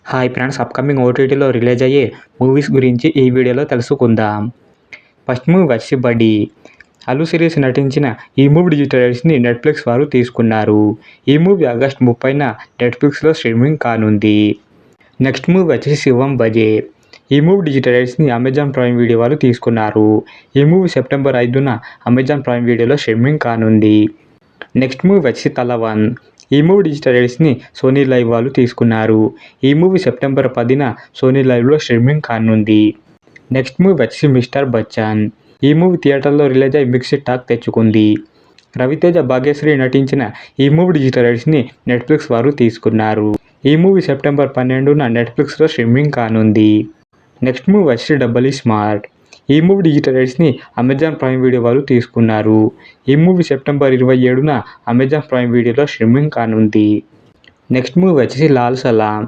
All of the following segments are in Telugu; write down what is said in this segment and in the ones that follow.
హాయ్ ఫ్రెండ్స్, అప్కమింగ్ ఓటీటీలో రిలీజ్ అయ్యే మూవీస్ గురించి ఈ వీడియోలో తెలుసుకుందాం. ఫస్ట్ మూవీ వచ్చి బడీ. అల్లు శిరీష్ నటించిన ఈ మూవీ డిజిటల్ రైట్స్ని నెట్ఫ్లిక్స్ వారు తీసుకున్నారు. ఈ మూవీ ఆగస్టు 30న నెట్ఫ్లిక్స్లో స్ట్రీమింగ్ కానుంది. నెక్స్ట్ మూవీ వచ్చేసి శివం బజే. ఈ మూవీ డిజిటల్ రైట్స్ని అమెజాన్ ప్రైమ్ వీడియో వారు తీసుకున్నారు. ఈ మూవీ సెప్టెంబర్ 5న అమెజాన్ ప్రైమ్ వీడియోలో స్ట్రీమింగ్ కానుంది. నెక్స్ట్ మూవీ వచ్చి తలవన్. ఈ మూవీ డిజిటల్ రైట్స్ని సోనీ లైవ్ వాళ్ళు తీసుకున్నారు. ఈ మూవీ సెప్టెంబర్ 10న సోనీ లైవ్లో స్ట్రీమింగ్ కానుంది. నెక్స్ట్ మూవీ వచ్చి మిస్టర్ బచ్చన్. ఈ మూవీ థియేటర్లో రిలీజ్ అయ్యి మిక్స్డ్ టాక్ తెచ్చుకుంది. రవితేజ, భాగ్యశ్రీ నటించిన ఈ మూవీ డిజిటల్ రైట్స్ని నెట్ఫ్లిక్స్ వారు తీసుకున్నారు. ఈ మూవీ సెప్టెంబర్ 12న నెట్ఫ్లిక్స్లో స్ట్రీమింగ్ కానుంది. నెక్స్ట్ మూవీ వచ్చి డబల్ ఈ స్మార్ట్. ఈ మూవీ డిజిటల్ రైట్స్ని అమెజాన్ ప్రైమ్ వీడియో వాళ్ళు తీసుకున్నారు. ఈ మూవీ సెప్టెంబర్ 27న అమెజాన్ ప్రైమ్ వీడియోలో స్ట్రీమింగ్ కానుంది. నెక్స్ట్ మూవీ వచ్చేసి లాల్ సలాం.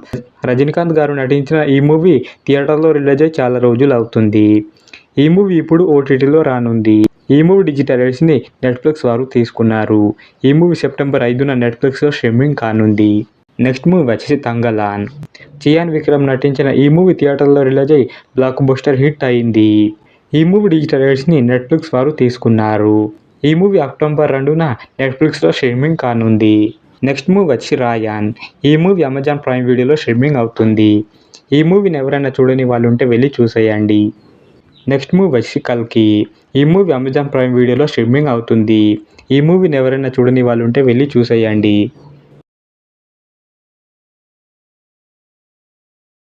రజనీకాంత్ గారు నటించిన ఈ మూవీ థియేటర్లో రిలీజ్ అయ్యి చాలా రోజులు అవుతుంది. ఈ మూవీ ఇప్పుడు ఓటీటీలో రానుంది. ఈ మూవీ డిజిటల్ రైట్స్ని నెట్ఫ్లిక్స్ వారు తీసుకున్నారు. ఈ మూవీ సెప్టెంబర్ 5న నెట్ఫ్లిక్స్లో స్ట్రీమింగ్ కానుంది. నెక్స్ట్ మూవీ వచ్చేసి తంగలాన్. చియాన్ విక్రమ్ నటించిన ఈ మూవీ థియేటర్లో రిలీజ్ అయ్యి బ్లాక్ బస్టర్ హిట్ అయింది. ఈ మూవీ డిజిటల్ రైట్స్ని నెట్ఫ్లిక్స్ వారు తీసుకున్నారు. ఈ మూవీ అక్టోబర్ 2న నెట్ఫ్లిక్స్లో స్ట్రీమింగ్ కానుంది. నెక్స్ట్ మూవీ వచ్చి రాయాన్. ఈ మూవీ అమెజాన్ ప్రైమ్ వీడియోలో స్ట్రీమింగ్ అవుతుంది. ఈ మూవీని ఎవరైనా చూడని వాళ్ళు ఉంటే వెళ్ళి చూసేయండి. నెక్స్ట్ మూవీ వచ్చి కల్కి. ఈ మూవీ అమెజాన్ ప్రైమ్ వీడియోలో స్ట్రీమింగ్ అవుతుంది. ఈ మూవీని ఎవరైనా చూడని వాళ్ళు ఉంటే వెళ్ళి చూసేయండి.